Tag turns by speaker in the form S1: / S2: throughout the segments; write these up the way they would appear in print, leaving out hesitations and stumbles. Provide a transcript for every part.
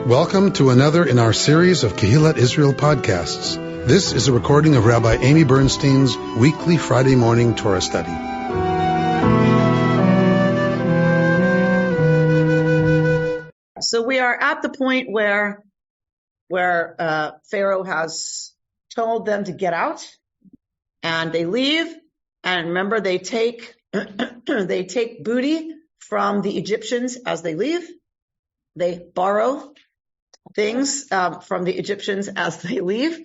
S1: Welcome to another in our series of Kehillat Israel podcasts. This is a recording of Rabbi Amy Bernstein's weekly Friday morning Torah study.
S2: So we are at the point where Pharaoh has told them to get out, and they leave. And remember, they take they take booty from the Egyptians as they leave. They borrow things from the Egyptians as they leave.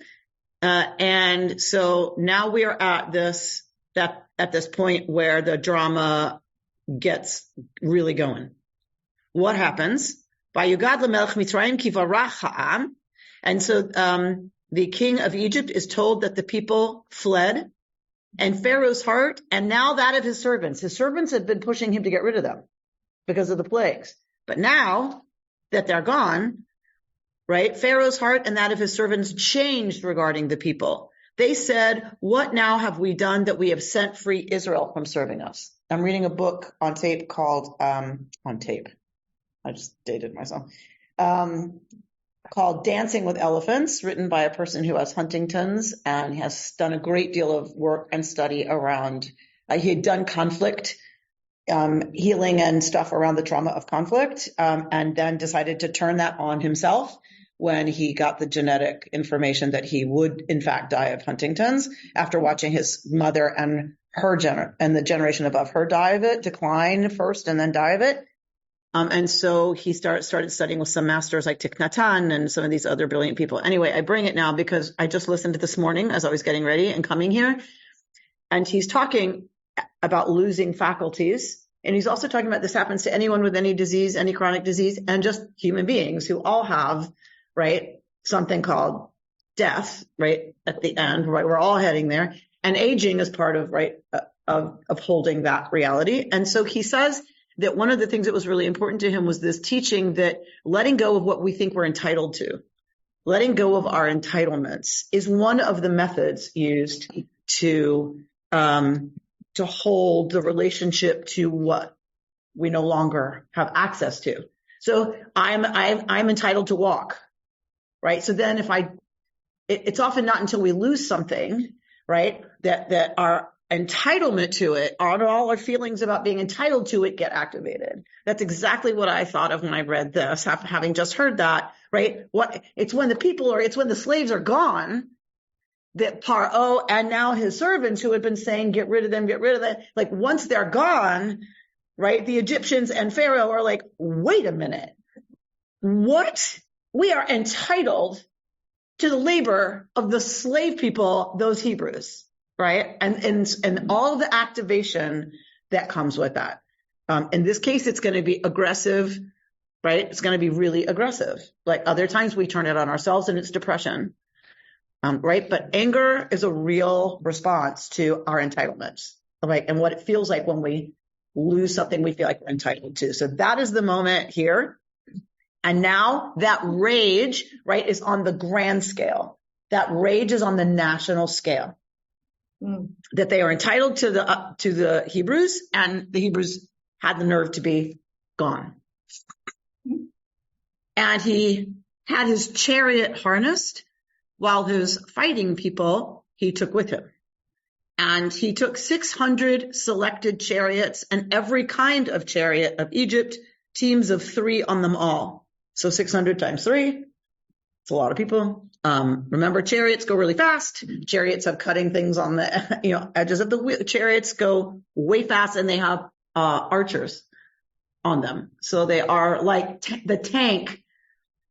S2: And so now we are at this point where the drama gets really going. What happens? And so the king of Egypt is told that the people fled, and Pharaoh's heart, and now that of his servants. His servants had been pushing him to get rid of them because of the plagues. But now that they're gone, right, Pharaoh's heart and that of his servants changed regarding the people. They said, what now have we done that we have sent free Israel from serving us? I'm reading a book on tape called, I just dated myself, called Dancing with Elephants, written by a person who has Huntington's and has done a great deal of work and study around, he had done conflict healing and stuff around the trauma of conflict, and then decided to turn that on himself when he got the genetic information that he would in fact die of Huntington's after watching his mother and and the generation above her die of it, decline first and then die of it. And so he started studying with some masters like Thich Nhat Hanh and some of these other brilliant people. Anyway, I bring it now because I just listened to this morning as I was getting ready and coming here, and he's talking about losing faculties. And he's also talking about this happens to anyone with any disease, any chronic disease, and just human beings who all have, right, something called death, right, at the end, right? We're all heading there. And aging is part of, right, of holding that reality. And so he says that one of the things that was really important to him was this teaching that letting go of what we think we're entitled to, letting go of our entitlements, is one of the methods used to hold the relationship to what we no longer have access to. So I'm entitled to walk, right? So then it's often not until we lose something, right, that our entitlement to it, all our feelings about being entitled to it get activated. That's exactly what I thought of when I read this, having just heard that, right? It's when the slaves are gone that Paro and now his servants who had been saying, get rid of them, like once they're gone, right, the Egyptians and Pharaoh are like, wait a minute, what? We are entitled to the labor of the slave people, those Hebrews, right? And all of the activation that comes with that. In this case, it's going to be aggressive, right? It's going to be really aggressive. Like other times we turn it on ourselves and it's depression. Right? But anger is a real response to our entitlements, right? And what it feels like when we lose something we feel like we're entitled to. So that is the moment here. And now that rage, right, is on the grand scale. That rage is on the national scale. That they are entitled to the Hebrews, and the Hebrews had the nerve to be gone. And he had his chariot harnessed, while his fighting people he took with him. And he took 600 selected chariots and every kind of chariot of Egypt, teams of 3 on them all. So 600 times 3, it's a lot of people. Remember, chariots go really fast. Chariots have cutting things on the edges of the wheel. Chariots go way fast, and they have archers on them. So they are like the tank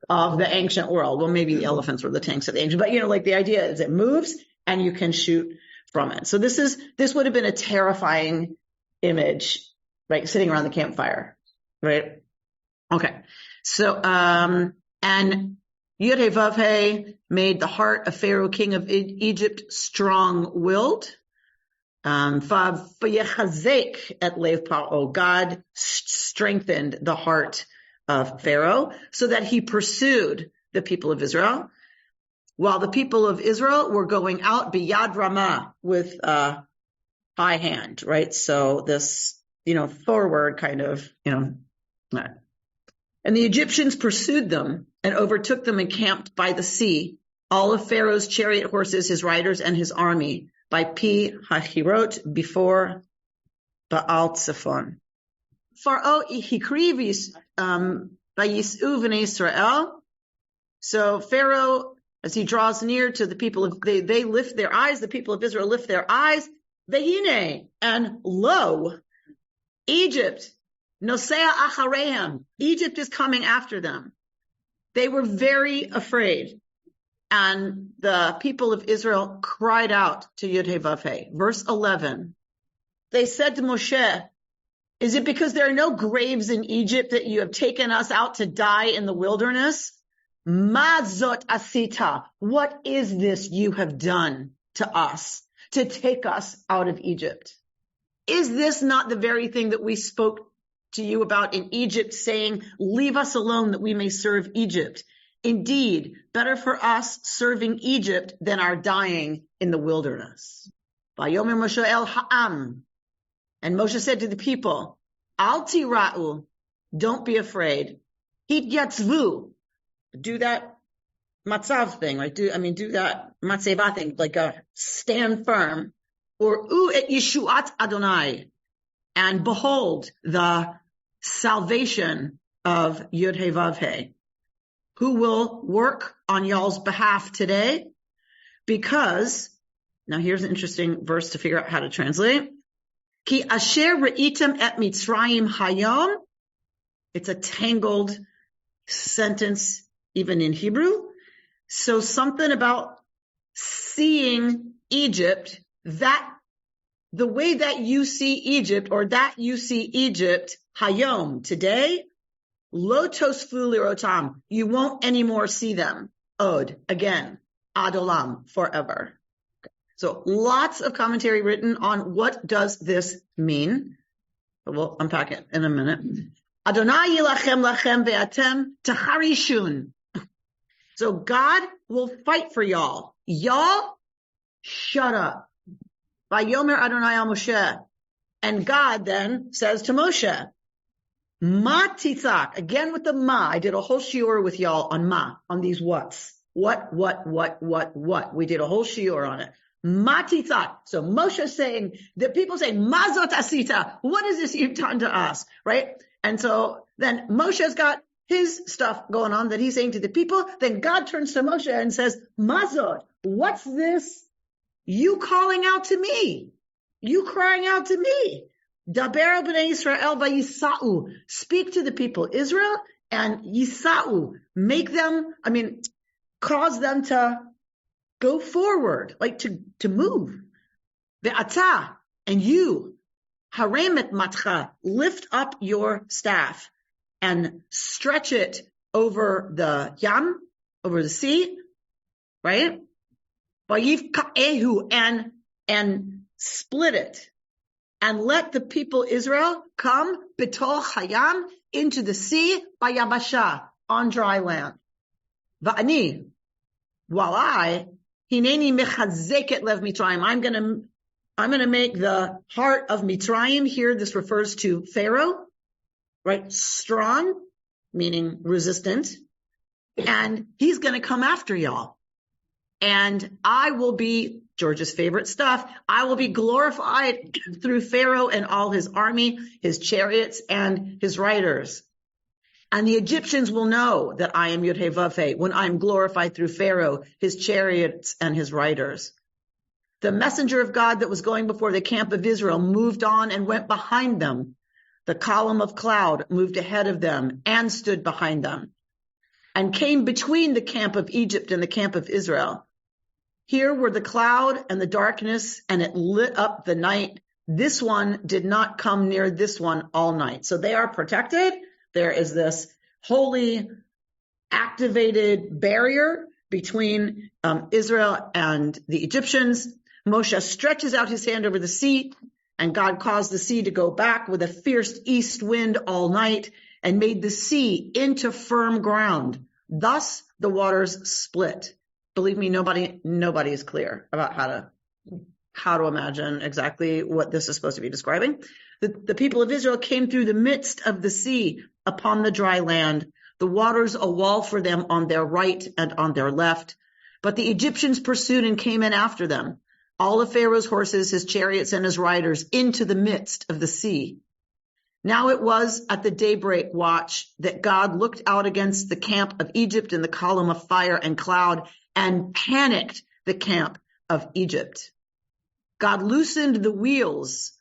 S2: of the ancient world. Well, maybe the elephants were the tanks of the ancient, but like the idea is it moves and you can shoot from it. So this would have been a terrifying image, right? Sitting around the campfire, right? Okay. So, and Yud-Heh-Vav-Heh made the heart of Pharaoh, king of Egypt, strong-willed. V'yechazek et lev Paro. God strengthened the heart of Pharaoh so that he pursued the people of Israel, while the people of Israel were going out biyad ramah, with high hand, right? So this, forward kind of, And the Egyptians pursued them and overtook them encamped by the sea, all of Pharaoh's chariot horses, his riders, and his army, by Pi Hahirot, before Baal Tzefon. Pharaoh hikrivis by Yis'u v'nei Israel. So Pharaoh, as he draws near to the people of, they lift their eyes, the people of Israel lift their eyes, Vehine, and lo, Egypt, Nosea acharehem, Egypt is coming after them. They were very afraid. And the people of Israel cried out to Yud-Heh-Vav-Heh. Verse 11, they said to Moshe, is it because there are no graves in Egypt that you have taken us out to die in the wilderness? Ma zot asita, what is this you have done to us to take us out of Egypt? Is this not the very thing that we spoke to you about in Egypt, saying, leave us alone that we may serve Egypt? Indeed, better for us serving Egypt than our dying in the wilderness. Vayomer Moshe el ha'am. And Moshe said to the people, Al tira'u, don't be afraid. Hityatzvu, do that matzav thing, right? Do that matzeva thing, like stand firm. Or u et yeshuat Adonai, and behold the salvation of Yud-Heh-Vav-Heh, who will work on y'all's behalf today, because, now here's an interesting verse to figure out how to translate. Ki asher re'item et Mitzrayim hayom. It's a tangled sentence, even in Hebrew. So something about seeing Egypt, that the way that you see Egypt, or that you see Egypt hayom, today, lo tosfu lirotam, you won't anymore see them. Od, again, ad olam, forever. So lots of commentary written on what does this mean. But we'll unpack it in a minute. Adonai yilachem lachem ve'atem tacharishun. So God will fight for y'all. Y'all, shut up. Vayomer Adonai al Moshe. And God then says to Moshe, Ma titzak, again with the ma. I did a whole shiur with y'all on ma, on these whats. What? We did a whole shiur on it. Ma titzak. So Moshe saying, the people saying, Ma zot asita, what is this you've done to us, right? And so then Moshe's got his stuff going on that he's saying to the people. Then God turns to Moshe and says, Ma zot, what's this? You calling out to me. You crying out to me. Daber b'nei Yisrael v'yisa'u. Speak to the people Israel and yisa'u. Make them, cause them to go forward, like to move. Ve'ata, and you, haremet matcha, lift up your staff and stretch it over the yam, over the sea, right? And split it, and let the people Israel come betol hayam, into the sea, bayabasha, on dry land. Va'ani, while I, hineni mechazeket lev Mitzrayim, I'm gonna make the heart of Mitzrayim, here this refers to Pharaoh, right? Strong, meaning resistant, and he's gonna come after y'all. And I will be, George's favorite stuff, I will be glorified through Pharaoh and all his army, his chariots, and his riders. And the Egyptians will know that I am Yud-Heh-Vav-Heh when I'm glorified through Pharaoh, his chariots, and his riders. The messenger of God that was going before the camp of Israel moved on and went behind them. The column of cloud moved ahead of them and stood behind them, and came between the camp of Egypt and the camp of Israel. Here were the cloud and the darkness, and it lit up the night. This one did not come near this one all night. So they are protected. There is this holy activated barrier between Israel and the Egyptians. Moshe stretches out his hand over the sea, and God caused the sea to go back with a fierce east wind all night, and made the sea into firm ground. Thus the waters split. Believe me, nobody is clear about how to imagine exactly what this is supposed to be describing. The people of Israel came through the midst of the sea upon the dry land. the waters a wall for them on their right and on their left. But the Egyptians pursued and came in after them, all of Pharaoh's horses, his chariots, and his riders, into the midst of the sea. Now it was at the daybreak watch that God looked out against the camp of Egypt in the column of fire and cloud and panicked the camp of Egypt. God loosened the wheels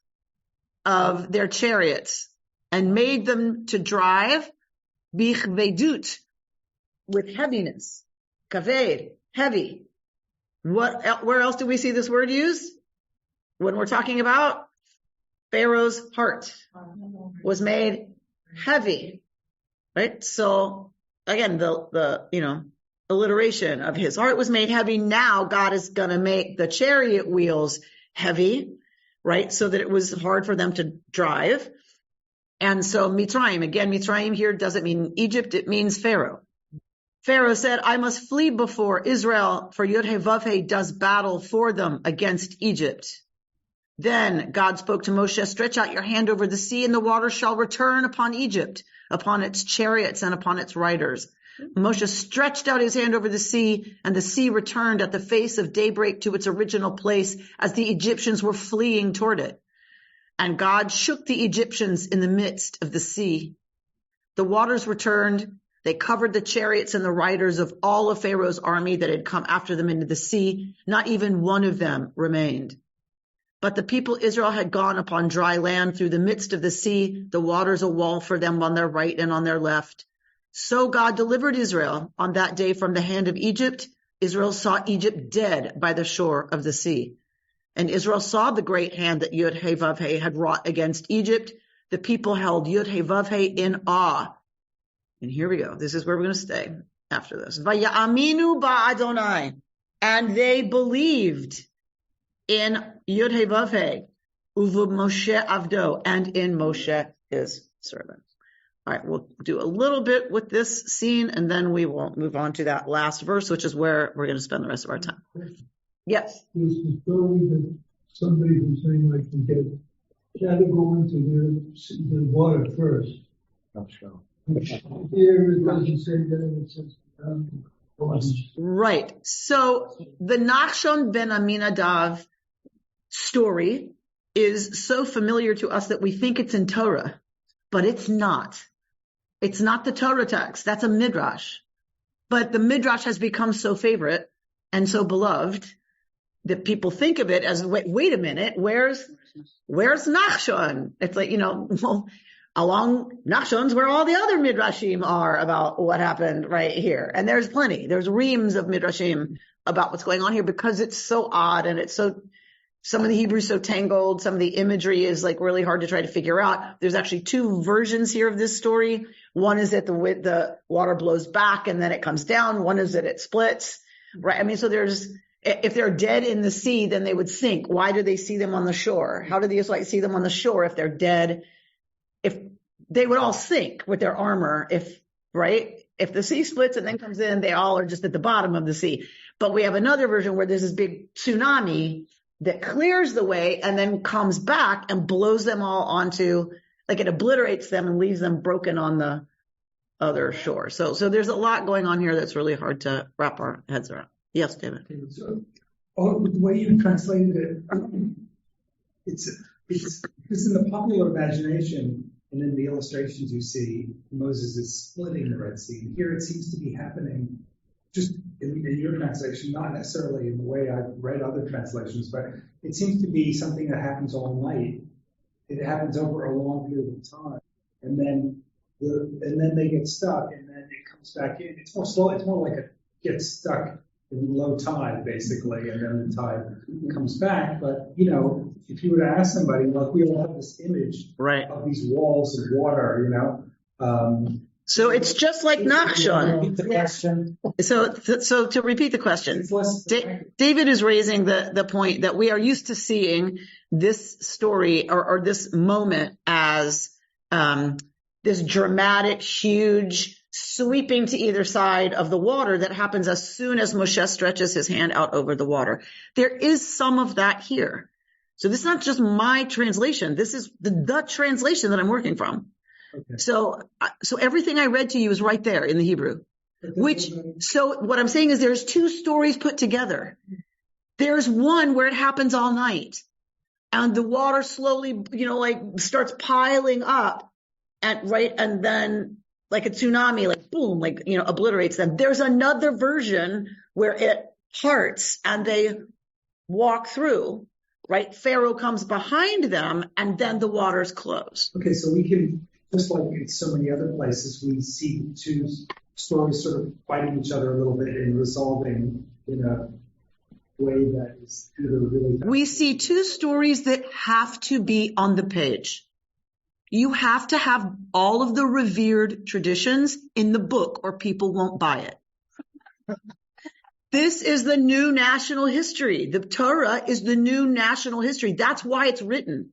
S2: of their chariots and made them to drive bichvedut, with heaviness. Kaved, heavy. Where else do we see this word used? When we're talking about Pharaoh's heart was made heavy, right? So again, the alliteration of his heart was made heavy. Now God is going to make the chariot wheels heavy, right? So that it was hard for them to drive. And so Mitzrayim, again, Mitzrayim here doesn't mean Egypt, it means Pharaoh. Pharaoh said, I must flee before Israel, for Yud-Heh-Vav-Heh does battle for them against Egypt. Then God spoke to Moshe, stretch out your hand over the sea, and the water shall return upon Egypt, upon its chariots and upon its riders. Moshe stretched out his hand over the sea, and the sea returned at the face of daybreak to its original place as the Egyptians were fleeing toward it. And God shook the Egyptians in the midst of the sea. The waters returned. They covered the chariots and the riders of all of Pharaoh's army that had come after them into the sea. Not even one of them remained. But the people Israel had gone upon dry land through the midst of the sea, the waters a wall for them on their right and on their left. So God delivered Israel on that day from the hand of Egypt. Israel saw Egypt dead by the shore of the sea. And Israel saw the great hand that Yud-Heh-Vav-Heh had wrought against Egypt. The people held Yud-Heh-Vav-Heh in awe. And here we go. This is where we're going to stay after this. Vaya'aminu ba'Adonai. And they believed in Yud-Heh-Vav-Heh, uvu Moshe avdo, and in Moshe, his servant. All right, we'll do a little bit with this scene, and then we will move on to that last verse, which is where we're going to spend the rest of our time. Yes?
S3: There's a story that somebody was saying, like, you got to go into the water first. Here it doesn't say that, it says,
S2: right. So the Nachshon ben Aminadav story is so familiar to us that we think it's in Torah, but it's not. It's not the Torah text. That's a midrash. But the midrash has become so favorite and so beloved that people think of it as, wait a minute, where's Nachshon? It's like, well, along Nachshon's where all the other midrashim are about what happened right here. And there's plenty. There's reams of midrashim about what's going on here because it's so odd and it's so, some of the Hebrew is so tangled. Some of the imagery is like really hard to try to figure out. There's actually two versions here of this story. One is that the water blows back and then it comes down. One is that it splits, right? I mean, so if they're dead in the sea, then they would sink. Why do they see them on the shore? How do the Israelites see them on the shore if they're dead? If they would all sink with their armor, if the sea splits and then comes in, they all are just at the bottom of the sea. But we have another version where there's this big tsunami that clears the way and then comes back and blows them all onto, like it obliterates them and leaves them broken on the other shore. So there's a lot going on here that's really hard to wrap our heads around. Yes, David.
S3: okay, so the way you translated it, it's in the popular imagination and in the illustrations you see, Moses is splitting the Red Sea. Here it seems to be happening just in your translation, not necessarily in the way I've read other translations, but it seems to be something that happens all night. It happens over a long period of time, and then they get stuck, and then it comes back in. It's more slow. It's more like it gets stuck in low tide, basically, and then the tide comes back. But if you were to ask somebody, like we all have this image of these walls of water,
S2: So it's just like Nachshon.
S3: The question.
S2: So to repeat the question, David is raising the point that we are used to seeing this story or this moment as this dramatic, huge, sweeping to either side of the water that happens as soon as Moshe stretches his hand out over the water. There is some of that here. So this is not just my translation. This is the translation that I'm working from.
S3: Okay.
S2: So everything I read to you is right there in the Hebrew. So what I'm saying is there's two stories put together. There's one where it happens all night and the water slowly, starts piling up and then like a tsunami, like boom, obliterates them. There's another version where it parts and they walk through, right? Pharaoh comes behind them and then the waters close.
S3: Okay, so we can, just like in so many other places, we see two stories sort of fighting each other a little bit and resolving in a way that is really.
S2: We see two stories that have to be on the page. You have to have all of the revered traditions in the book or people won't buy it. This is the new national history. The Torah is the new national history. That's why it's written.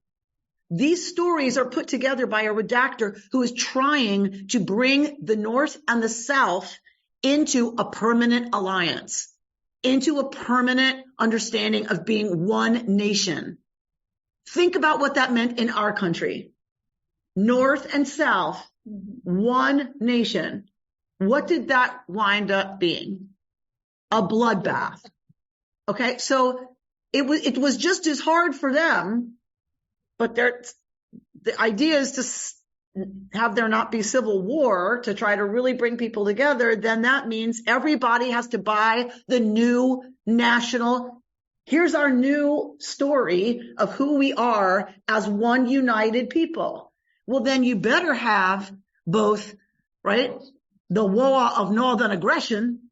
S2: These stories are put together by a redactor who is trying to bring the North and the South into a permanent alliance, into a permanent understanding of being one nation. Think about what that meant in our country. North and South, one nation. What did that wind up being? A bloodbath. Okay, so it was just as hard for them, but the idea is to have there not be civil war to try to really bring people together. Then that means everybody has to buy the new national. Here's our new story of who we are as one united people. Well, then you better have both, right? The war of northern aggression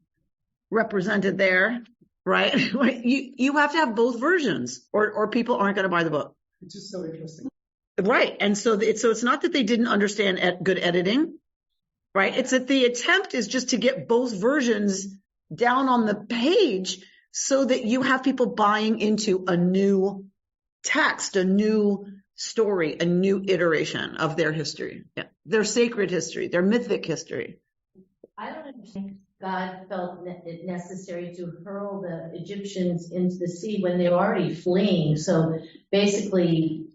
S2: represented there, right? You have to have both versions or people aren't going to buy the book.
S3: It's just so interesting.
S2: Right. And so it's not that they didn't understand good editing, right? It's that the attempt is just to get both versions down on the page so that you have people buying into a new text, a new story, a new iteration of their history. Yeah. Their sacred history, their mythic history.
S4: I don't understand. God felt it necessary to hurl the Egyptians into the sea when they were already fleeing. So basically,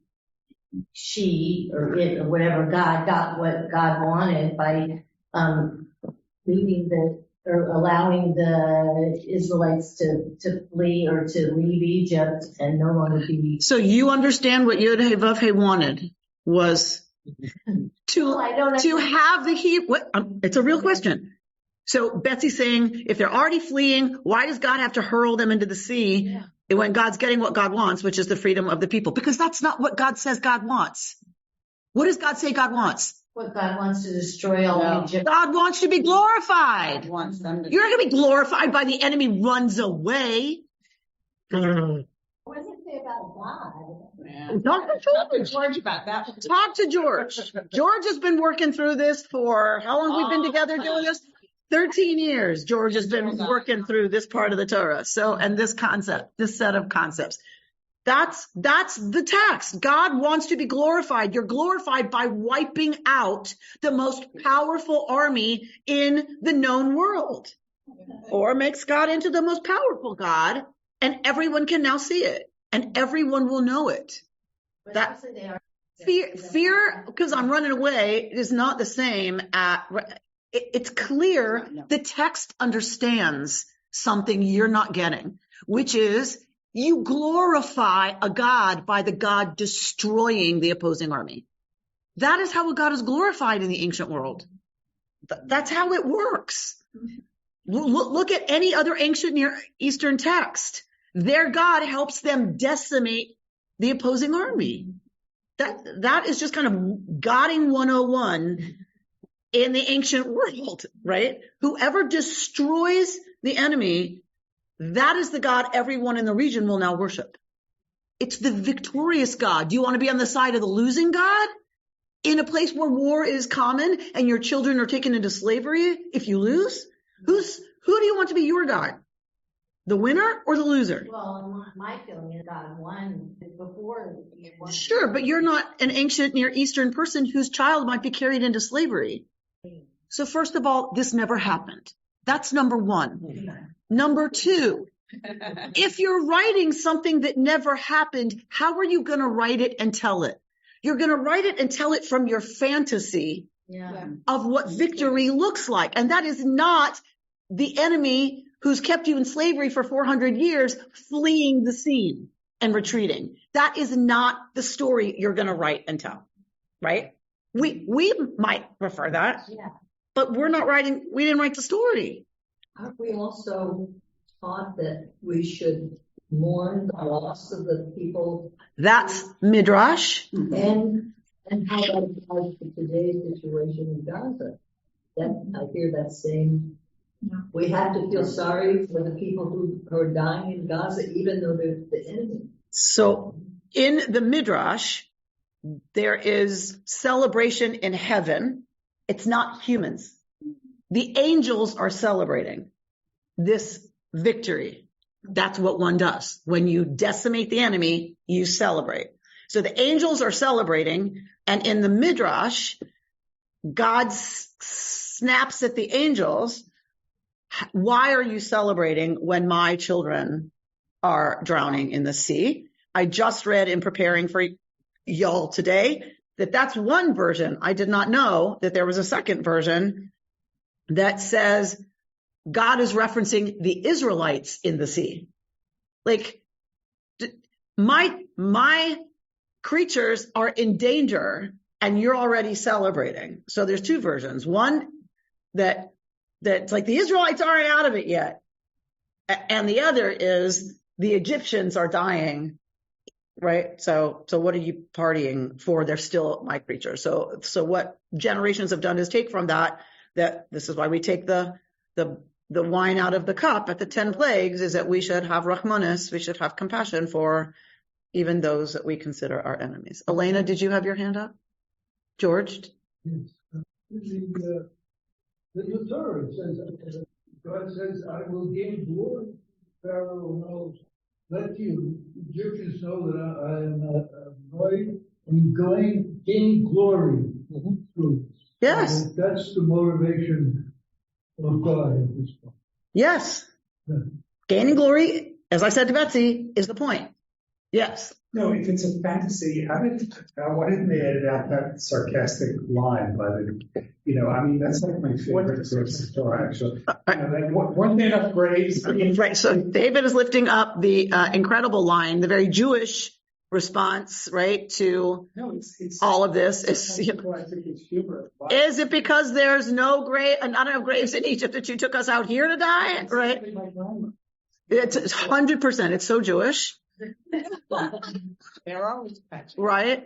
S4: she or it or whatever God got what God wanted by allowing the Israelites to flee or to leave Egypt and no longer be.
S2: So you understand what Yod He Vav He wanted was to have the Hebrew. It's a real question. So Betsy's saying, if they're already fleeing, why does God have to hurl them into the sea when God's getting what God wants, which is the freedom of the people? Because that's not what God says God wants. What does God say God wants?
S4: What God wants to destroy all Egypt.
S2: God wants to be glorified.
S5: God wants them to.
S2: You're not going to be glorified by the enemy runs away.
S4: What does it say about God?
S5: Yeah.
S2: Talk to
S5: George about that.
S2: Talk to George. George has been working through this for how long have we been together doing this? 13 years. George has been working through this part of the Torah. So, and this concept, this set of concepts. That's the text. God wants to be glorified. You're glorified by wiping out the most powerful army in the known world. Or makes God into the most powerful God, and everyone can now see it, and everyone will know it.
S4: But
S2: That
S4: they are
S2: fear, because I'm running away, is not the same. It's clear the text understands something you're not getting, which is you glorify a God by the God destroying the opposing army. That is how a God is glorified in the ancient world. That's how it works. Look at any other ancient Near Eastern text. Their God helps them decimate the opposing army. That is just kind of Godding 101 in the ancient world, right? Whoever destroys the enemy, that is the God everyone in the region will now worship. It's the victorious God. Do you want to be on the side of the losing God? In a place where war is common and your children are taken into slavery if you lose? Who do you want to be your God? The winner or the loser?
S4: Well, my feeling is God won before.
S2: Sure, but you're not an ancient Near Eastern person whose child might be carried into slavery. So first of all, this never happened. That's number one. Number two, if you're writing something that never happened, how are you going to write it and tell it? You're going to write it and tell it from your fantasy of what victory looks like. And that is not the enemy who's kept you in slavery for 400 years fleeing the scene and retreating. That is not the story you're going to write and tell, right? We might prefer that, but we didn't write the story.
S5: Aren't we also taught that we should mourn the loss of the people?
S2: That's Midrash.
S5: And how that applies to today's situation in Gaza. I hear that saying, we have to feel sorry for the people who are dying in Gaza, even though they're the enemy.
S2: So in the Midrash, there is celebration in heaven. It's not humans. The angels are celebrating this victory. That's what one does. When you decimate the enemy, you celebrate. So the angels are celebrating, and in the Midrash, God snaps at the angels. Why are you celebrating when my children are drowning in the sea? I just read in preparing for y'all today that's one version. I did not know that there was a second version that says God is referencing the Israelites in the sea. Like, my creatures are in danger and you're already celebrating. So there's two versions. One that's like the Israelites aren't out of it yet. And the other is the Egyptians are dying, right? So what are you partying for? They're still my creatures. So what generations have done is take from that this is why we take the wine out of the cup at the 10 plagues, is that we should have rachmanis, we should have compassion for even those that we consider our enemies. Elena, did you have your hand up? George?
S6: Yes. The Torah says, God says, I will gain glory. Pharaoh knows. Let you Egyptians know that I am annoyed and gain glory through.
S2: Yes.
S6: And that's the motivation of God at this point.
S2: Yes.
S6: Yeah.
S2: Gaining glory, as I said to Betsy, is the point. Yes.
S3: No, if it's a fantasy, why didn't they edit out that sarcastic line by that's like my favorite source of Torah, actually. Weren't there enough graves?
S2: Right. So David is lifting up the incredible line, the very Jewish response, right, to all of this. Is it because there's not enough graves in Egypt that you took us out here to die? Right. It's 100%. It's so Jewish. Right.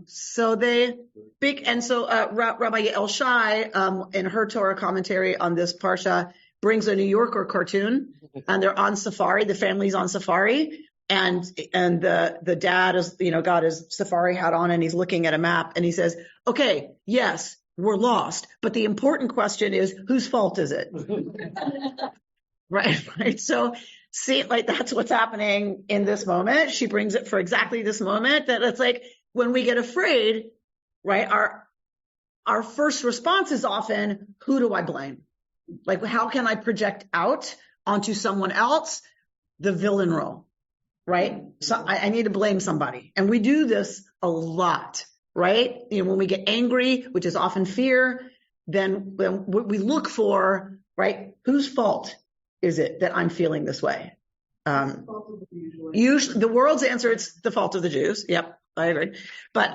S2: So they speak, and so Rabbi El Shai, in her Torah commentary on this parsha, brings a New Yorker cartoon, and they're on safari. The family's on safari, and the dad is, got his safari hat on, and he's looking at a map, and he says, "Okay, yes, we're lost, but the important question is, whose fault is it?" Right. So, see, like, that's what's happening in this moment. She brings it for exactly this moment, that it's like when we get afraid, right, our first response is often, who do I blame? Like, how can I project out onto someone else the villain role, right? So I need to blame somebody. And we do this a lot, right? When we get angry, which is often fear, then we look for, right, whose fault is it that I'm feeling this way? Usually, the world's answer, it's the fault of the Jews. Yep, I agree. But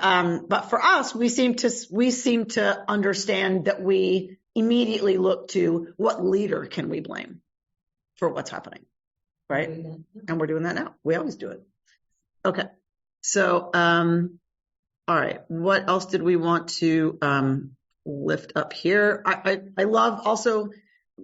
S2: for us, we seem to understand that we immediately look to what leader can we blame for what's happening, right? And we're doing that now. We always do it. Okay. So, all right. What else did we want to lift up here? I love also.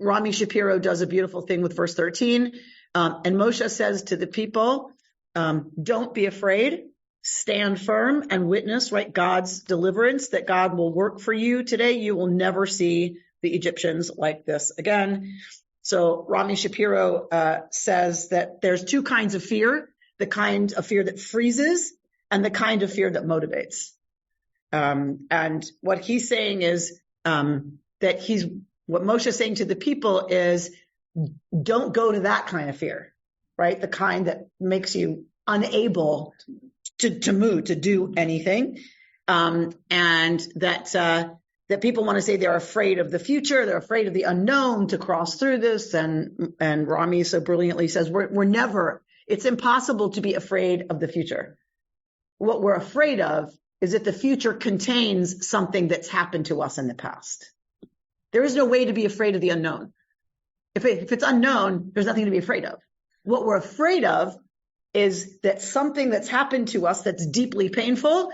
S2: Rami Shapiro does a beautiful thing with verse 13. And Moshe says to the people, don't be afraid, stand firm and witness, right, God's deliverance, that God will work for you today. You will never see the Egyptians like this again. So Rami Shapiro says that there's two kinds of fear, the kind of fear that freezes and the kind of fear that motivates. And what he's saying is what Moshe is saying to the people is, don't go to that kind of fear, right? The kind that makes you unable to move, to do anything. And that people want to say they're afraid of the future, they're afraid of the unknown to cross through this. And Rami so brilliantly says, it's impossible to be afraid of the future. What we're afraid of is that the future contains something that's happened to us in the past. There is no way to be afraid of the unknown. If it's unknown, there's nothing to be afraid of. What we're afraid of is that something that's happened to us that's deeply painful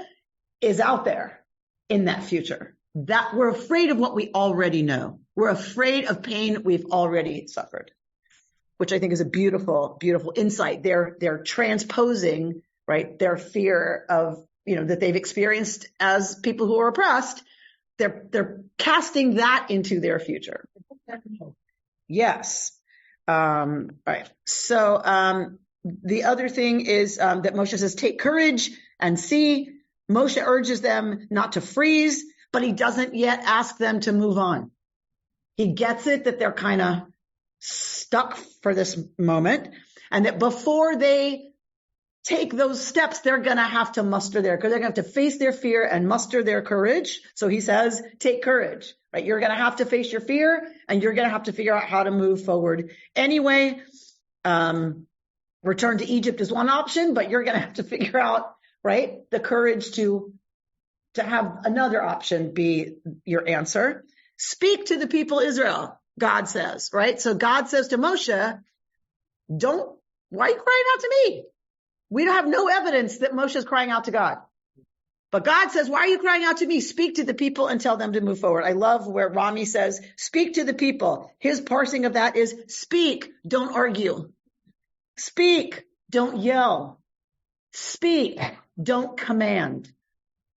S2: is out there in that future. That we're afraid of what we already know. We're afraid of pain we've already suffered, which I think is a beautiful, beautiful insight. They're transposing, right, their fear of, that they've experienced as people who are oppressed. They're casting that into their future. Yes. Right. So, the other thing is, that Moshe says, take courage and see. Moshe urges them not to freeze, but he doesn't yet ask them to move on. He gets it that they're kind of stuck for this moment, and that before they take those steps, they're going to have to muster they're going to have to face their fear and muster their courage. So he says, take courage, right? You're going to have to face your fear, and you're going to have to figure out how to move forward. Anyway, return to Egypt is one option, but you're going to have to figure out, right, the courage to have another option be your answer. Speak to the people Israel, God says, right? So God says to Moshe, why are you crying out to me? We don't have no evidence that Moshe is crying out to God. But God says, why are you crying out to me? Speak to the people and tell them to move forward. I love where Rami says, speak to the people. His parsing of that is speak, don't argue. Speak, don't yell. Speak, don't command.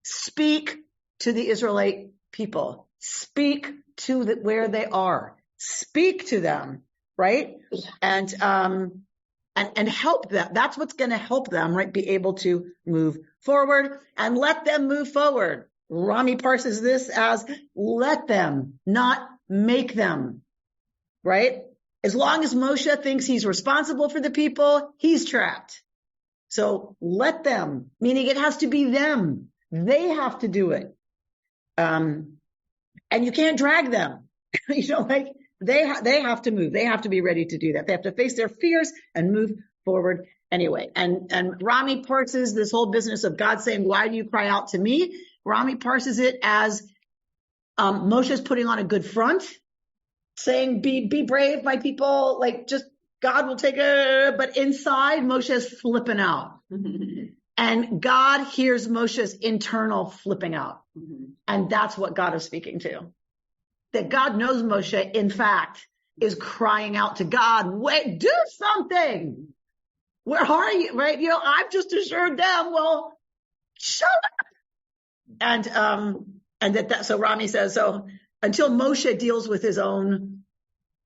S2: Speak to the Israelite people. Speak to where they are. Speak to them, right? And help them. That's what's going to help them, right? Be able to move forward and let them move forward. Rami parses this as let them, not make them, right? As long as Moshe thinks he's responsible for the people, he's trapped. So let them, meaning it has to be them. They have to do it. And you can't drag them. They have to move. They have to be ready to do that. They have to face their fears and move forward anyway. And Rami parses this whole business of God saying, why do you cry out to me? Rami parses it as Moshe's putting on a good front, saying, be brave, my people, just God will take it. But inside, Moshe's flipping out. And God hears Moshe's internal flipping out. And that's what God is speaking to. That God knows Moshe, in fact, is crying out to God, wait, do something. Where are you? Right? I've just assured them, well, shut up. And so Rami says, so until Moshe deals with his own,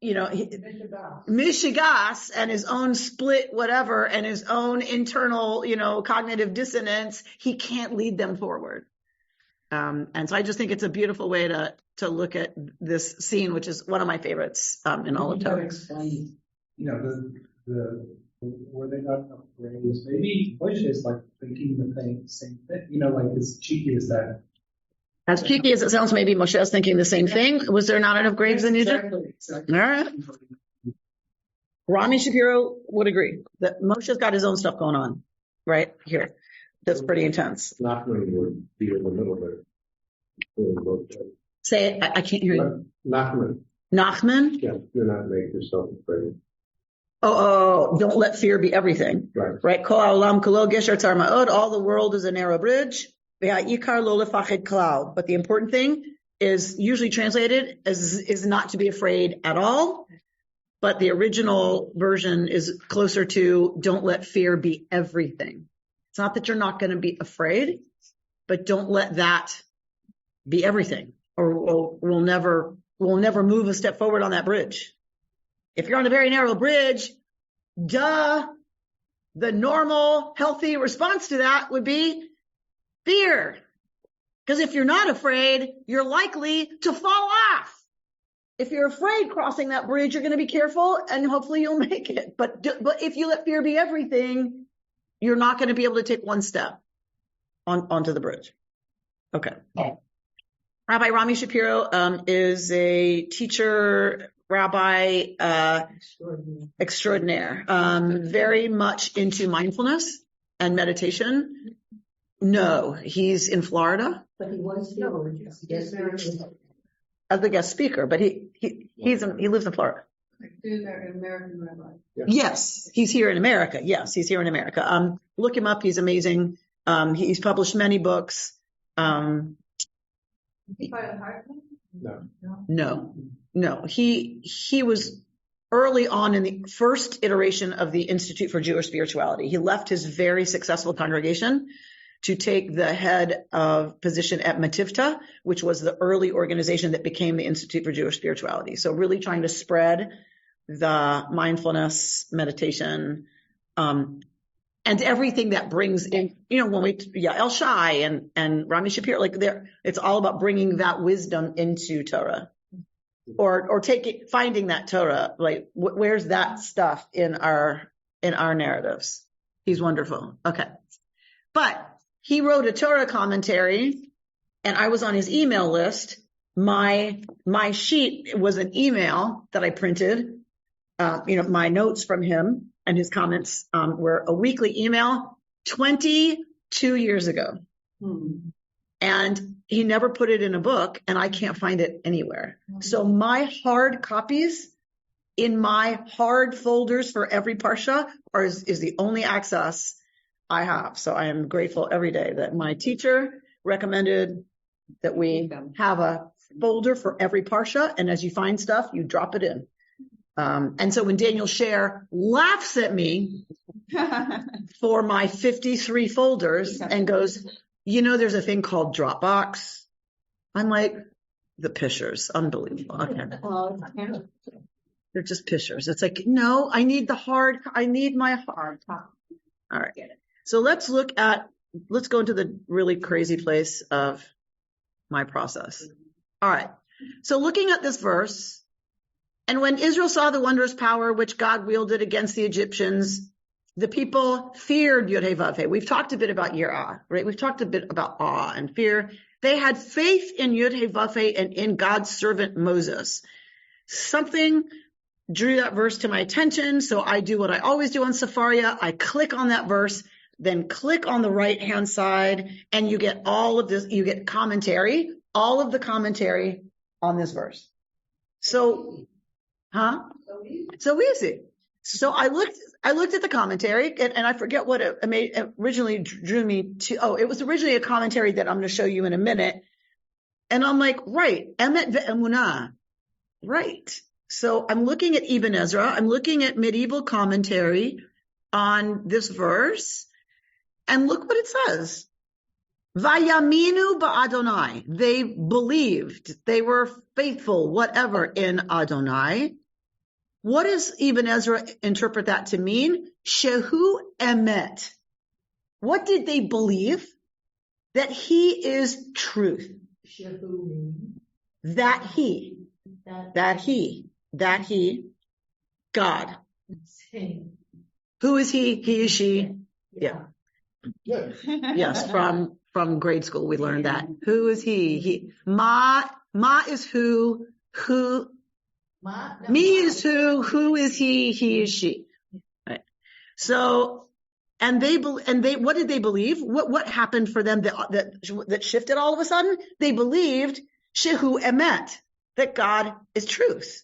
S2: mishigas and his own split whatever and his own internal, cognitive dissonance, he can't lead them forward. And so I just think it's a beautiful way to look at this scene, which is one of my favorites in all of Torah.
S3: Explain, were they not enough graves? Maybe Moshe is thinking the same thing, as cheeky as that.
S2: As cheeky as it sounds, maybe Moshe is thinking the same thing. Was there not enough graves in Egypt?
S3: Exactly.
S2: All right. Rami Shapiro would agree that Moshe's got his own stuff going on right here. That's pretty intense.
S7: Nachman would be in the middle there.
S2: Say it. I can't hear you.
S7: Nachman.
S2: Nachman?
S7: Yeah, do not make yourself afraid.
S2: Oh, don't let fear be everything.
S7: Right.
S2: Kol ha'olam kulo gesher tzar ma'od. All the world is a narrow bridge. Ve'ha'ikar lo lefachid klal. But the important thing is usually translated as is not to be afraid at all. But the original version is closer to don't let fear be everything. It's not that you're not going to be afraid, but don't let that be everything, or we'll never move a step forward on that bridge. If you're on a very narrow bridge, the normal, healthy response to that would be fear. Because if you're not afraid, you're likely to fall off. If you're afraid crossing that bridge, you're going to be careful and hopefully you'll make it. But if you let fear be everything, you're not going to be able to take one step onto the bridge. Okay. Rabbi Rami Shapiro is a teacher, rabbi extraordinaire, very much into mindfulness and meditation. No, he's in Florida.
S5: But he was here. Yes,
S2: As a guest speaker, but he lives in Florida.
S8: An American rabbi.
S2: Yes, he's here in America. Yes, he's here in America. Look him up. He's amazing. He's published many books.
S8: Is he part of Hartman?
S2: No. He was early on in the first iteration of the Institute for Jewish Spirituality. He left his very successful congregation to take the head of position at Mativta, which was the early organization that became the Institute for Jewish Spirituality. So really trying to spread the mindfulness, meditation, and everything that brings in, when El Shai and Rami Shapiro, it's all about bringing that wisdom into Torah, or finding that Torah, where's that stuff in our narratives. He's wonderful. Okay. But he wrote a Torah commentary and I was on his email list. My sheet was an email that I printed, my notes from him. And his comments were a weekly email 22 years ago. And he never put it in a book, and I can't find it anywhere. So my hard copies in my hard folders for every parsha is the only access I have. So I am grateful every day that my teacher recommended that we have a folder for every parsha, and as you find stuff, you drop it in. And so when Daniel Scher laughs at me for my 53 folders and goes, there's a thing called Dropbox. I'm like, the pictures, unbelievable. Okay. They're just pictures. It's like, no, I need my hard copy. All right. So let's go into the really crazy place of my process. All right. So looking at this verse, and when Israel saw the wondrous power which God wielded against the Egyptians, the people feared Yud-Heh-Vav-Heh. We've talked a bit about Yirah, right? We've talked a bit about awe and fear. They had faith in Yud-Heh-Vav-Heh and in God's servant Moses. Something drew that verse to my attention, so I do what I always do on Sefaria. I click on that verse, then click on the right-hand side, and you get all of this. You get commentary, all of the commentary on this verse. So easy. So I looked at the commentary, and I forget what it originally drew me to. Oh, it was originally a commentary that I'm going to show you in a minute. And I'm like, right, Emet ve'emunah, right. So I'm looking at Ibn Ezra. I'm looking at medieval commentary on this verse, and look what it says. Vayaminu ba'Adonai. They believed. They were faithful, whatever, in Adonai. What does Ibn Ezra interpret that to mean? Shehu emet. What did they believe? That he is truth.
S5: Shehu means?
S2: That he, God. Who is he? He is she. Yeah. Yes, from grade school we learned that. Who is he? Ma is who me is who is he is she. Right. So, and they what did they believe? What happened for them that shifted all of a sudden? They believed Shehu Emet, that God is truth.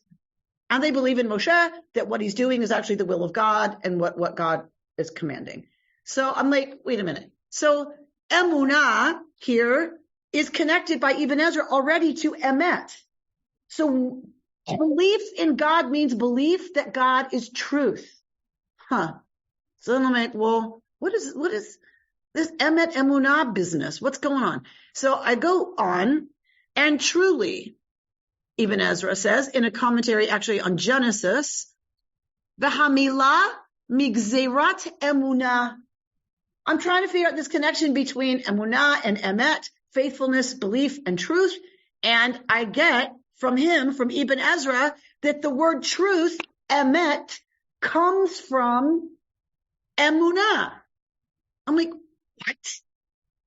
S2: And they believe in Moshe, that what he's doing is actually the will of God and what God is commanding. So I'm like, wait a minute. So Emunah here is connected by Ibn Ezra already to Emet. So belief in God means belief that God is truth. So then I'm like, well, what is this Emet Emunah business? What's going on? So I go on, and truly, Ibn Ezra says in a commentary actually on Genesis, V'hamila migzerat emunah. I'm trying to figure out this connection between emunah and emet, faithfulness, belief, and truth. And I get from Ibn Ezra, that the word truth, emet, comes from emunah. I'm like, what?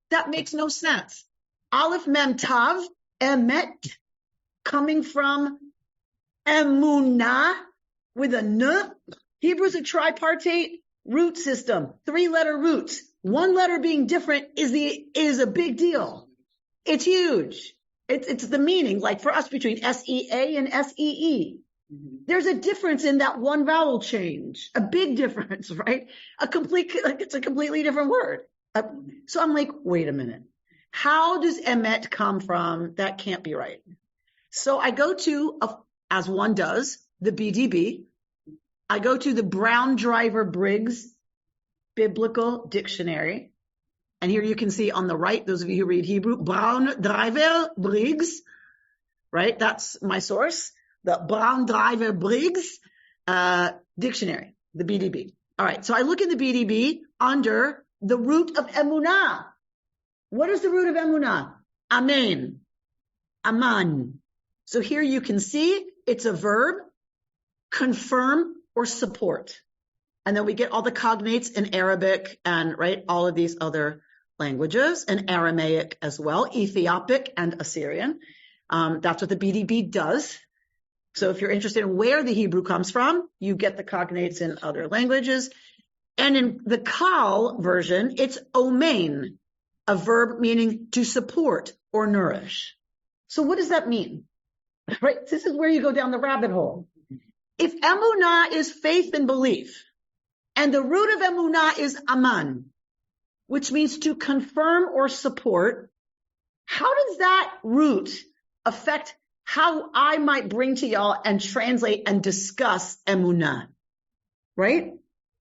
S2: That makes no sense. Aleph Mem Tav, emet, coming from emunah with a n. Hebrew is a tripartite root system, 3-letter roots. One letter being different is a big deal. It's huge. It's the meaning, like for us between S-E-A and S-E-E. There's a difference in that one vowel change, a big difference, right? It's a completely different word. So I'm like, wait a minute. How does emet come from? That can't be right. So I go to, as one does, the BDB. I go to the Brown Driver Briggs Biblical Dictionary. And here you can see on the right, those of you who read Hebrew, Brown Driver Briggs, right? That's my source. The Brown Driver Briggs Dictionary, the BDB. All right, so I look in the BDB under the root of emunah. What is the root of emunah? Amen. Aman. So here you can see it's a verb, confirm or support. And then we get all the cognates in Arabic and, right, all of these other languages, and Aramaic as well, Ethiopic and Assyrian. That's what the BDB does. So if you're interested in where the Hebrew comes from, you get the cognates in other languages. And in the Kal version, it's omein, a verb meaning to support or nourish. So what does that mean? Right? This is where you go down the rabbit hole. If emunah is faith and belief, and the root of emunah is aman, which means to confirm or support, how does that root affect how I might bring to y'all and translate and discuss emunah? Right?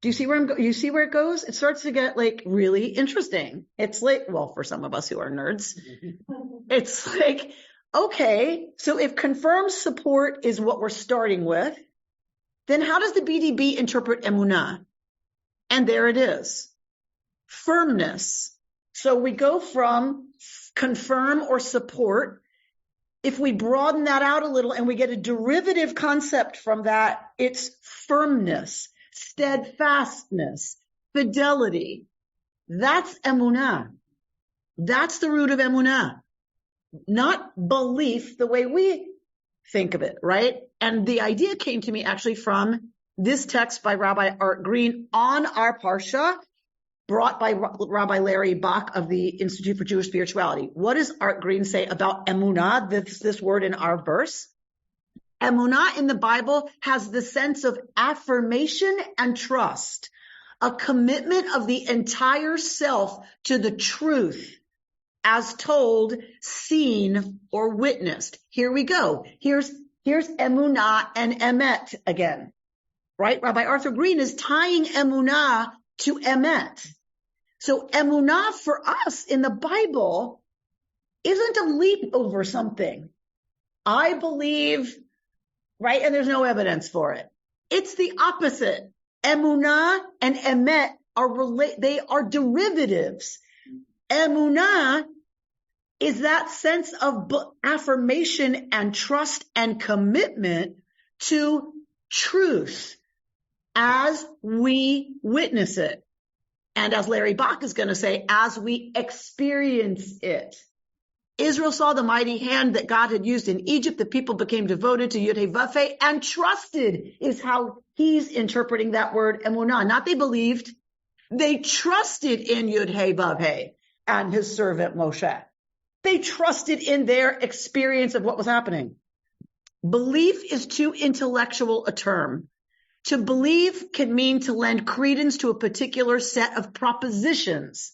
S2: Do you see where you see where it goes? It starts to get like really interesting. It's like, well, for some of us who are nerds, it's like, okay, so if confirmed support is what we're starting with, then how does the BDB interpret emunah? And there it is. Firmness. So we go from confirm or support. If we broaden that out a little and we get a derivative concept from that, it's firmness, steadfastness, fidelity. That's emunah. That's the root of emunah. Not belief the way we think of it, right? And the idea came to me actually from this text by Rabbi Art Green on our Parsha, brought by Rabbi Larry Bach of the Institute for Jewish Spirituality. What does Art Green say about emunah, this word in our verse? Emunah in the Bible has the sense of affirmation and trust, a commitment of the entire self to the truth, as told, seen, or witnessed. Here we go. Here's emunah and emet again, right? Rabbi Arthur Green is tying emunah to emet. So emunah for us in the Bible isn't a leap over something. I believe, right? And there's no evidence for it. It's the opposite. Emunah and emet they are derivatives. Emunah is that sense of affirmation and trust and commitment to truth as we witness it. And as Larry Bach is going to say, as we experience it. Israel saw the mighty hand that God had used in Egypt. The people became devoted to Yud-Heh-Vav-Heh and trusted is how he's interpreting that word emunah. Not they believed. They trusted in Yud-Heh-Vav-Heh and his servant Moshe. They trusted in their experience of what was happening. Belief is too intellectual a term. To believe can mean to lend credence to a particular set of propositions.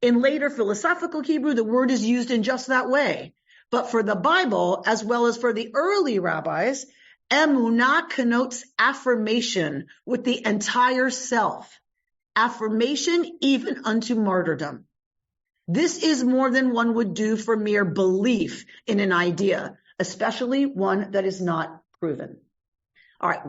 S2: In later philosophical Hebrew, the word is used in just that way. But for the Bible, as well as for the early rabbis, emunah connotes affirmation with the entire self. Affirmation even unto martyrdom. This is more than one would do for mere belief in an idea, especially one that is not proven. All right,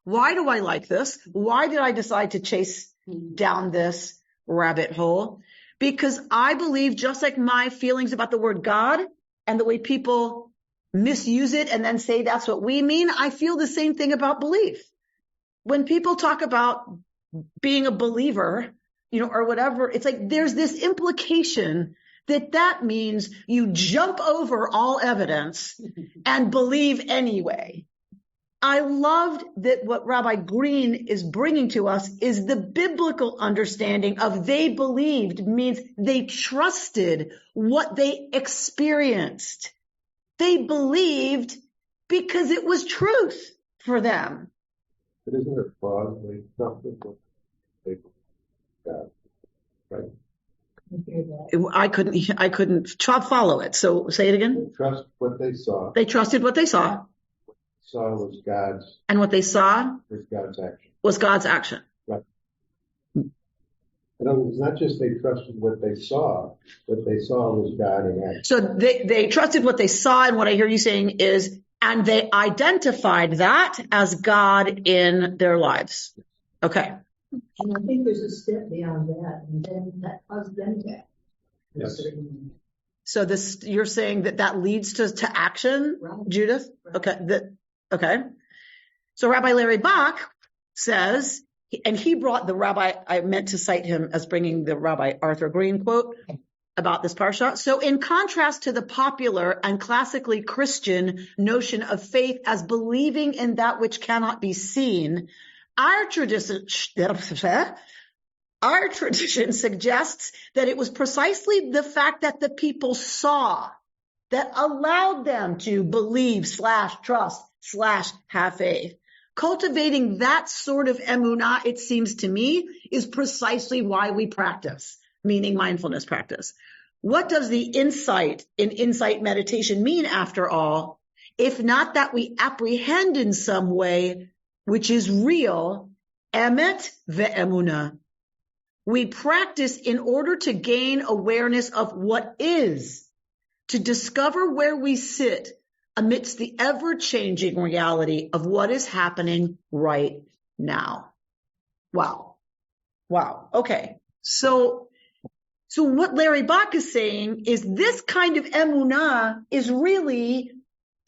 S2: why do I like this? Why did I decide to chase down this rabbit hole? Because I believe, just like my feelings about the word God and the way people misuse it and then say that's what we mean, I feel the same thing about belief. When people talk about being a believer, or whatever, it's like there's this implication that means you jump over all evidence and believe anyway. I loved that what Rabbi Green is bringing to us is the biblical understanding of they believed means they trusted what they experienced. They believed because it was truth for them.
S7: But isn't it fraud? They trusted what they got, right?
S2: I couldn't follow it. So say it again.
S7: They trust what they saw.
S2: They trusted what they saw.
S7: Saw was God's.
S2: And what they saw
S7: was God's action.
S2: Was God's action.
S7: Right. In other words, not just they trusted what they saw was God in action.
S2: So they trusted what they saw, and what I hear you saying is, and they identified that as God in their lives. Okay.
S5: And I think there's a step beyond that, and then that caused them to act.
S7: Yes.
S2: So you're saying that leads to action, right. Judith? Right. Okay. So Rabbi Larry Bach says, and he brought the rabbi, I meant to cite him as bringing the Rabbi Arthur Green quote about this parsha. So in contrast to the popular and classically Christian notion of faith as believing in that which cannot be seen, our tradition suggests that it was precisely the fact that the people saw that allowed them to believe / trust / have faith. Cultivating that sort of emunah, it seems to me, is precisely why we practice, meaning mindfulness practice. What does the insight in insight meditation mean, after all, if not that we apprehend in some way, which is real, emet ve'emunah. We practice in order to gain awareness of what is, to discover where we sit amidst the ever-changing reality of what is happening right now. Wow. Okay. So what Larry Bach is saying is this kind of emunah is really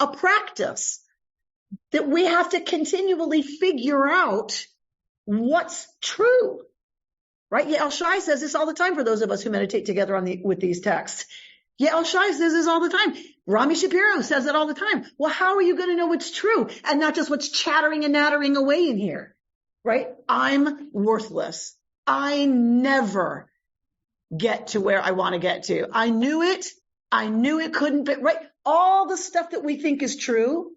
S2: a practice that we have to continually figure out what's true, right? Yael Shai says this all the time for those of us who meditate together with these texts. Yael Shai says this all the time. Rami Shapiro says it all the time. Well, how are you going to know what's true and not just what's chattering and nattering away in here, right? I'm worthless. I never get to where I want to get to. I knew it couldn't be, right? All the stuff that we think is true,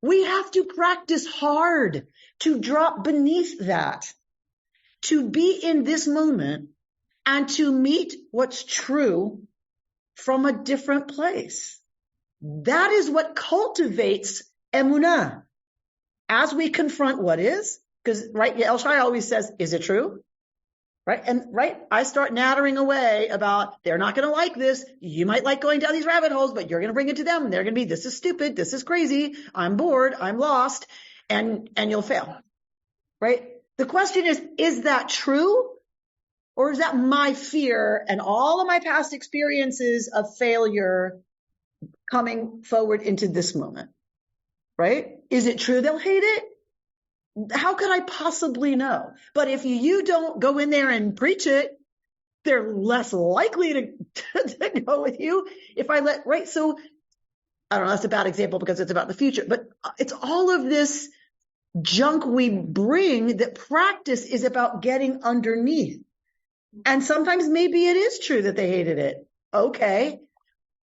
S2: we have to practice hard to drop beneath that, to be in this moment and to meet what's true from a different place. That is what cultivates emunah. As we confront what is, because, right, Yael Shai always says, is it true? Right? And, right, I start nattering away about, they're not going to like this. You might like going down these rabbit holes, but you're going to bring it to them. They're going to be, this is stupid. This is crazy. I'm bored. I'm lost. And you'll fail. Right? The question is that true? Or is that my fear and all of my past experiences of failure coming forward into this moment? Right? Is it true they'll hate it? How could I possibly know? But if you don't go in there and preach it, they're less likely to go with you. Right? So, I don't know, that's a bad example because it's about the future, but it's all of this junk we bring that practice is about getting underneath. And sometimes maybe it is true that they hated it. Okay.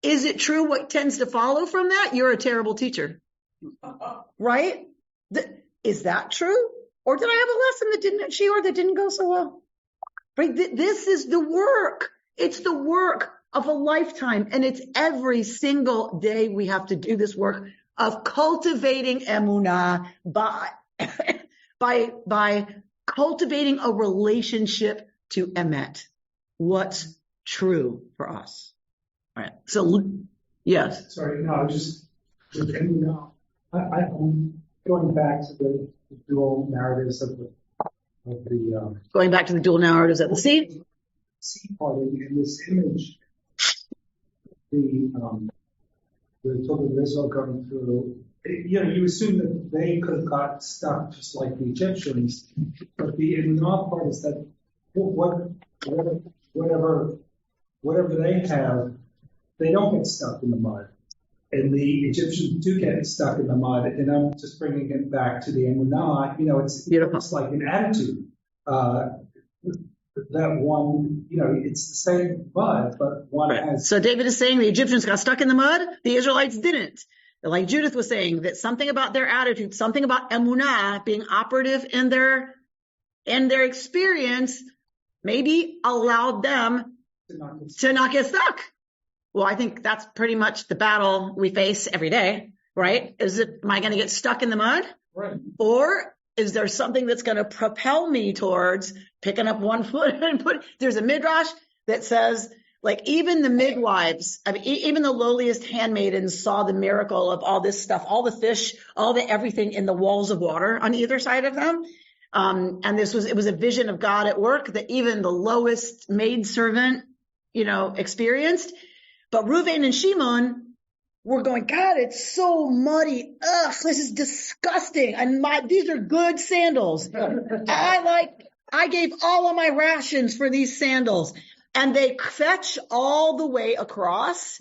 S2: Is it true what tends to follow from that? You're a terrible teacher. Right? Is that true? Or did I have a lesson that didn't go so well? Right? This is the work. It's the work of a lifetime. And it's every single day we have to do this work of cultivating emunah by cultivating a relationship to emet. What's true for us. All right. So, yes.
S3: Sorry, no, I'm going back to the dual narratives of the
S2: going back to the dual narratives of the seed.
S3: Seed part in this image, the children of Israel going through. You assume that they could have got stuck just like the Egyptians, but the emunah part is that whatever whatever they have, they don't get stuck in the mud. And the Egyptians do get stuck in the mud. And I'm just bringing it back to the Emunah. It's almost like an attitude. That one, it's the same mud, but one has.
S2: So David is saying the Egyptians got stuck in the mud. The Israelites didn't. Like Judith was saying, that something about their attitude, something about Emunah being operative in their experience, maybe allowed them to not get stuck. Well, I think that's pretty much the battle we face every day, right? Am I going to get stuck in the mud?
S3: Right.
S2: Or is there something that's going to propel me towards picking up one foot and there's a midrash that says, like, even the midwives, even the lowliest handmaidens saw the miracle of all this stuff, all the fish, all the everything in the walls of water on either side of them. And it was a vision of God at work that even the lowest maidservant, experienced. But Reuven and Shimon were going, God, it's so muddy. Ugh, this is disgusting. And these are good sandals. I gave all of my rations for these sandals. And they fetch all the way across.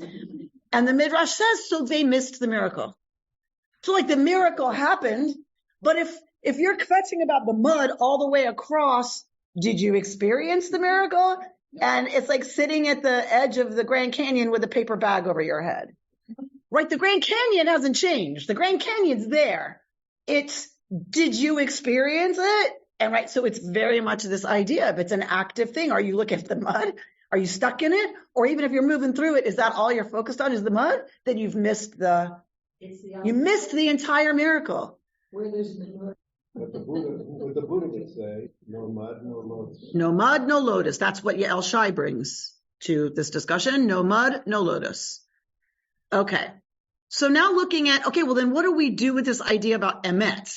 S2: And the Midrash says, so they missed the miracle. So like the miracle happened, but if you're fetching about the mud all the way across, did you experience the miracle? And it's like sitting at the edge of the Grand Canyon with a paper bag over your head. Right? The Grand Canyon hasn't changed. The Grand Canyon's there. Did you experience it? And right, so it's very much this idea. If it's an active thing, are you looking at the mud? Are you stuck in it? Or even if you're moving through it, is that all you're focused on is the mud? Then you've missed the entire miracle.
S5: Where there's
S7: What the Buddha would say, no mud, no lotus.
S2: No mud, no lotus. That's what Yael Shai brings to this discussion. No mud, no lotus. Okay. So now looking at, well, then what do we do with this idea about emet?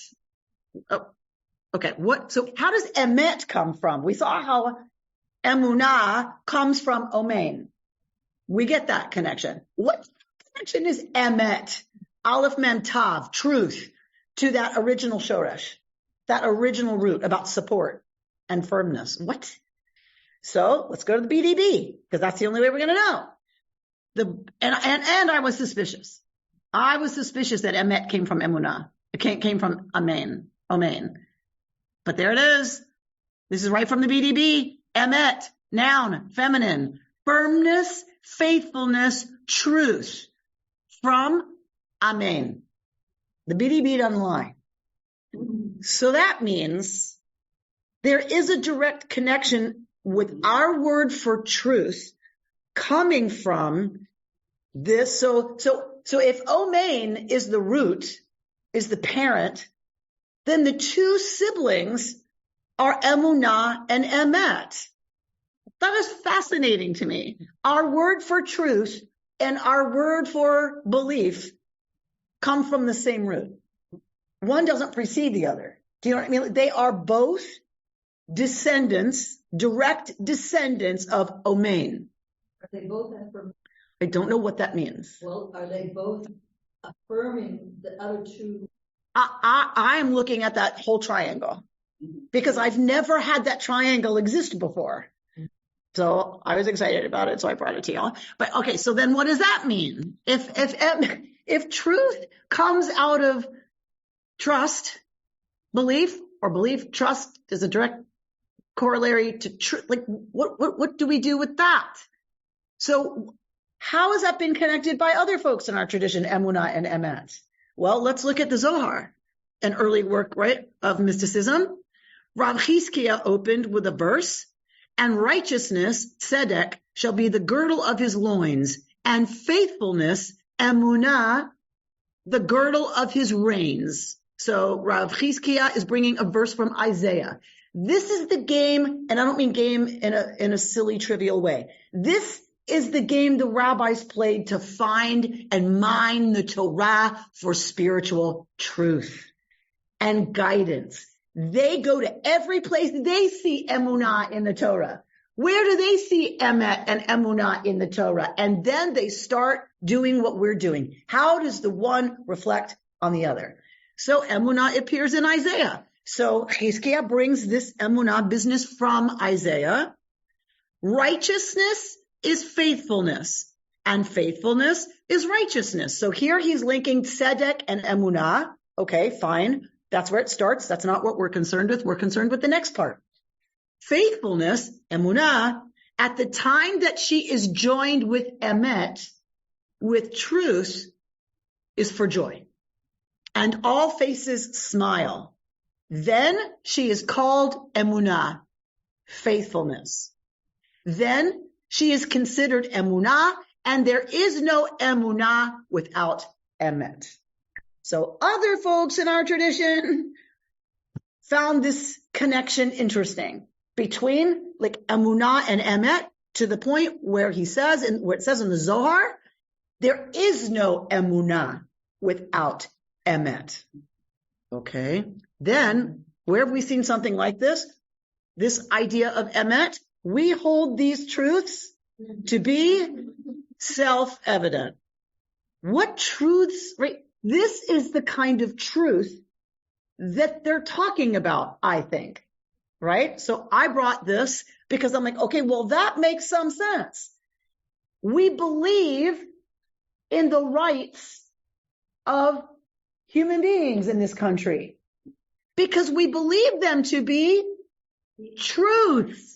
S2: Oh, okay. So how does emet come from? We saw how emunah comes from omein. We get that connection. What connection is emet? Aleph mem tav, truth, to that original shoresh, that original root about support and firmness. What? So let's go to the BDB, because that's the only way we're going to know. And I was suspicious. I was suspicious that emet came from emunah. It came from omein. But there it is. This is right from the BDB. Emet, noun, feminine, firmness, faithfulness, truth, from amen. The BDB doesn't lie. So that means there is a direct connection with our word for truth coming from this. So if omein is the root, is the parent, then the two siblings are emunah and emet. That is fascinating to me. Our word for truth and our word for belief come from the same root. One doesn't precede the other. Do you know what I mean? They are both descendants, direct descendants of omein.
S5: Are they both affirming?
S2: I don't know what that means.
S5: Well, are they both affirming the other two?
S2: I am looking at that whole triangle because I've never had that triangle exist before. So I was excited about it, so I brought it to y'all. But okay, so then what does that mean? If truth comes out of trust, belief, or belief, trust is a direct corollary to truth. Like, what do we do with that? So how has that been connected by other folks in our tradition, emunah and emet? Well, let's look at the Zohar, an early work, right, of mysticism. Rav Chizkiah opened with a verse, and righteousness, tzedek, shall be the girdle of his loins, and faithfulness, emunah, the girdle of his reins. So Rav Chizkiah is bringing a verse from Isaiah. This is the game, and I don't mean game in a silly, trivial way. This is the game the rabbis played to find and mine the Torah for spiritual truth and guidance. They go to every place they see emunah in the Torah. Where do they see emet and emunah in the Torah? And then they start doing what we're doing. How does the one reflect on the other? So emunah appears in Isaiah. So Chizkiah brings this emunah business from Isaiah. Righteousness is faithfulness, and faithfulness is righteousness. So here he's linking tzedek and emunah. Okay, fine. That's where it starts. That's not what we're concerned with. We're concerned with the next part. Faithfulness, emunah, at the time that she is joined with emet, with truth, is for joy. And all faces smile. Then she is called emunah, faithfulness. Then she is considered emunah, and there is no emunah without emet. So other folks in our tradition found this connection interesting between like emunah and emet, to the point where he says, and where it says in the Zohar, there is no emunah without emet. Okay. Then where have we seen something like this? This idea of emet, we hold these truths to be self-evident. What truths, right? This is the kind of truth that they're talking about, I think, right? So I brought this because I'm like, okay, well, that makes some sense. We believe in the rights of human beings in this country because we believe them to be truths.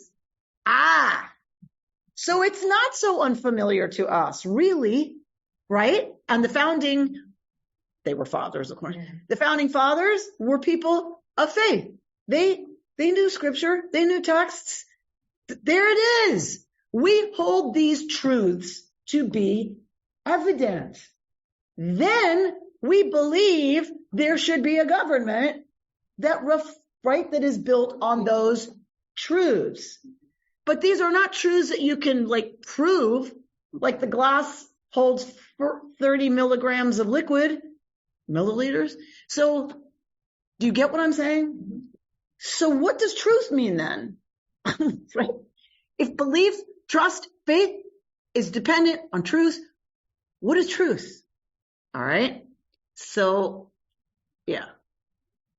S2: So it's not so unfamiliar to us, really, right? And the founding, they were fathers, of course. Yeah. The founding fathers were people of faith. They knew scripture. They knew texts. There it is. We hold these truths to be evident. Then we believe there should be a government that that is built on those truths. But these are not truths that you can like prove, like the glass holds 30 milligrams of liquid, milliliters. So do you get what I'm saying? So what does truth mean then? Right? If belief, trust, faith is dependent on truth, what is truth? All right. So, yeah.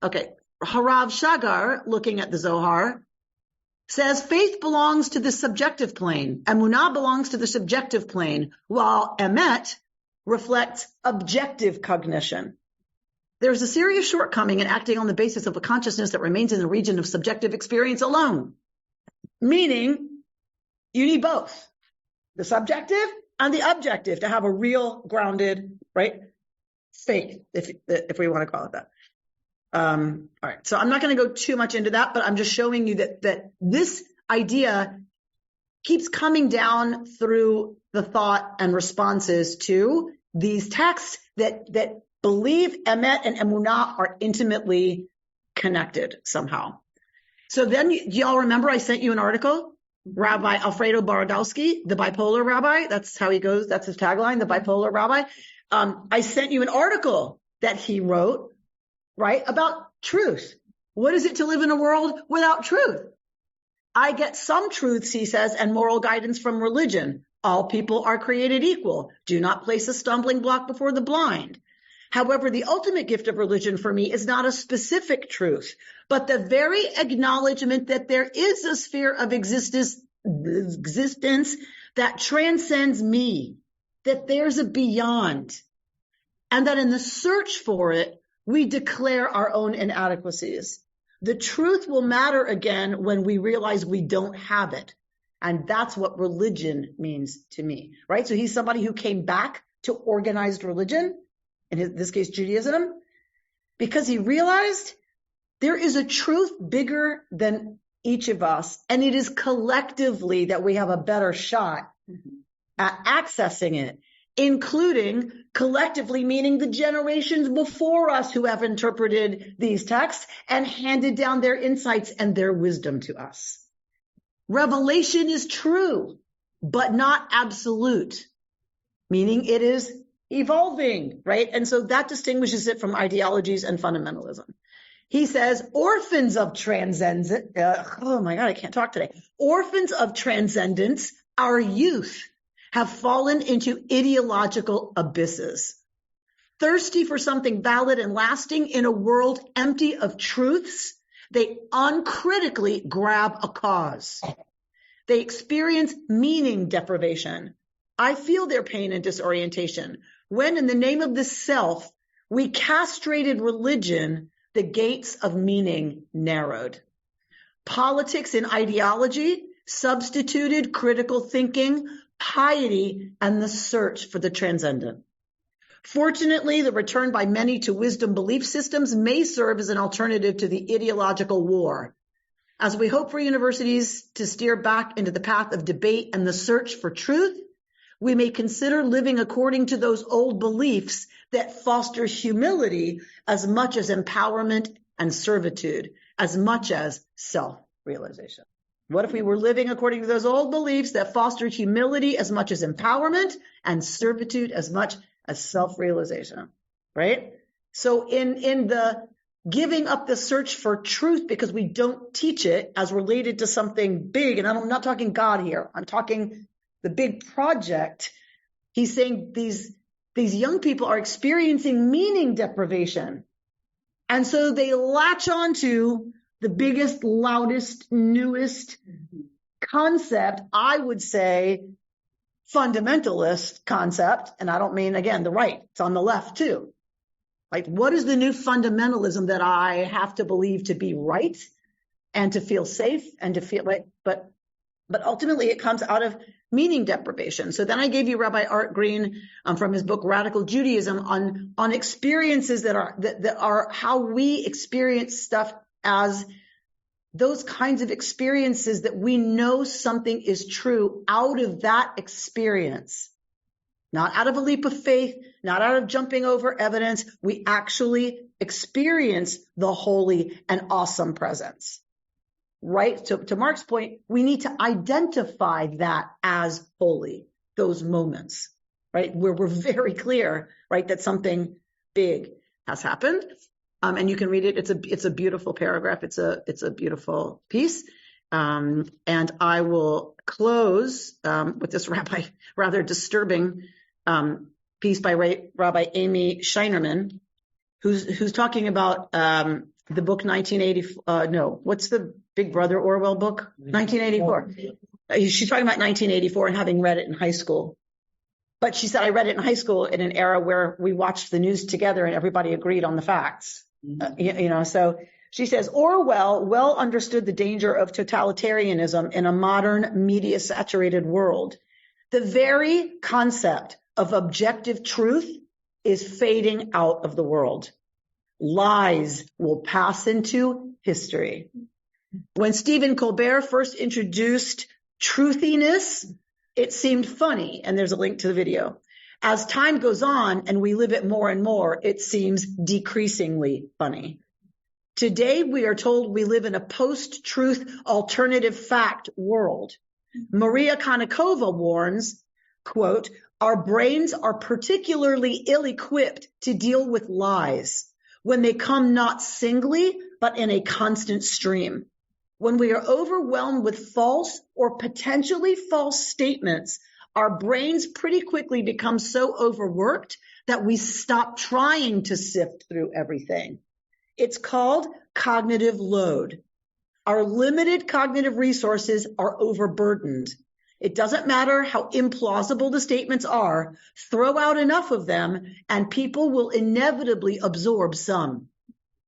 S2: Okay. Harav Shagar, looking at the Zohar, says faith belongs to the subjective plane. Emunah belongs to the subjective plane, while emet reflects objective cognition. There's a serious shortcoming in acting on the basis of a consciousness that remains in the region of subjective experience alone. Meaning, you need both, the subjective and the objective, to have a real grounded, right, faith, if we want to call it that. All right. So I'm not going to go too much into that, but I'm just showing you that this idea keeps coming down through the thought and responses to these texts that believe emet and emunah are intimately connected somehow. So then, do y'all remember I sent you an article? Rabbi Alfredo Baradowski, the bipolar rabbi. That's how he goes. That's his tagline, the bipolar rabbi. I sent you an article that he wrote, right, about truth. What is it to live in a world without truth? I get some truths, he says, and moral guidance from religion. All people are created equal. Do not place a stumbling block before the blind. However, the ultimate gift of religion for me is not a specific truth, but the very acknowledgement that there is a sphere of existence that transcends me, that there's a beyond, and that in the search for it, we declare our own inadequacies. The truth will matter again when we realize we don't have it. And that's what religion means to me, right? So he's somebody who came back to organized religion, in this case, Judaism, because he realized there is a truth bigger than each of us, and it is collectively that we have a better shot at accessing it, including collectively, meaning the generations before us who have interpreted these texts and handed down their insights and their wisdom to us. Revelation is true, but not absolute, meaning it is evolving, right? And so that distinguishes it from ideologies and fundamentalism. He says, orphans of transcendence, oh my God, I can't talk today. Orphans of transcendence, our youth, have fallen into ideological abysses. Thirsty for something valid and lasting in a world empty of truths, they uncritically grab a cause. They experience meaning deprivation. I feel their pain and disorientation when, in the name of the self, we castrated religion, the gates of meaning narrowed. Politics and ideology substituted critical thinking, piety, and the search for the transcendent. Fortunately, the return by many to wisdom belief systems may serve as an alternative to the ideological war. As we hope for universities to steer back into the path of debate and the search for truth, we may consider living according to those old beliefs that foster humility as much as empowerment and servitude, as much as self-realization. What if we were living according to those old beliefs that fostered humility as much as empowerment and servitude as much as self-realization, right? So in the giving up the search for truth because we don't teach it as related to something big, and I'm not talking God here, I'm talking the big project. He's saying these young people are experiencing meaning deprivation. And so they latch onto the biggest, loudest, newest concept, I would say, fundamentalist concept. And I don't mean, again, the right. It's on the left, too. Like, what is the new fundamentalism that I have to believe to be right and to feel safe and to feel like, but ultimately it comes out of meaning deprivation. So then I gave you Rabbi Art Green from his book Radical Judaism on experiences that are how we experience stuff as those kinds of experiences that we know something is true out of that experience, not out of a leap of faith, not out of jumping over evidence. We actually experience the holy and awesome presence. Right? To Mark's point, we need to identify that as holy, those moments, right? Where we're very clear, right, that something big has happened. And you can read it. It's a beautiful paragraph. It's a beautiful piece. And I will close with this rather disturbing piece by Rabbi Amy Bernstein, who's talking about the book 1980. What's the Big Brother Orwell book? 1984. She's talking about 1984 and having read it in high school. But she said, I read it in high school in an era where we watched the news together and everybody agreed on the facts. So she says, Orwell well understood the danger of totalitarianism in a modern media-saturated world. The very concept of objective truth is fading out of the world. Lies will pass into history. When Stephen Colbert first introduced truthiness, it seemed funny, and there's a link to the video. As time goes on and we live it more and more, it seems decreasingly funny. Today, we are told we live in a post-truth alternative fact world. Maria Konnikova warns, quote, our brains are particularly ill-equipped to deal with lies when they come not singly, but in a constant stream. When we are overwhelmed with false or potentially false statements, our brains pretty quickly become so overworked that we stop trying to sift through everything. It's called cognitive load. Our limited cognitive resources are overburdened. It doesn't matter how implausible the statements are, throw out enough of them and people will inevitably absorb some.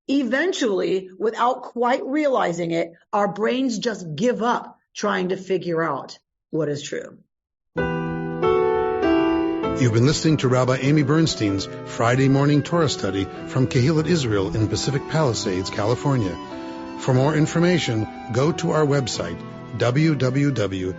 S2: Eventually, without quite realizing it, our brains just give up trying to figure out what is true.
S1: You've been listening to Rabbi Amy Bernstein's Friday morning Torah study from Kehillat Israel in Pacific Palisades, California. For more information, go to our website, www.ourki.org.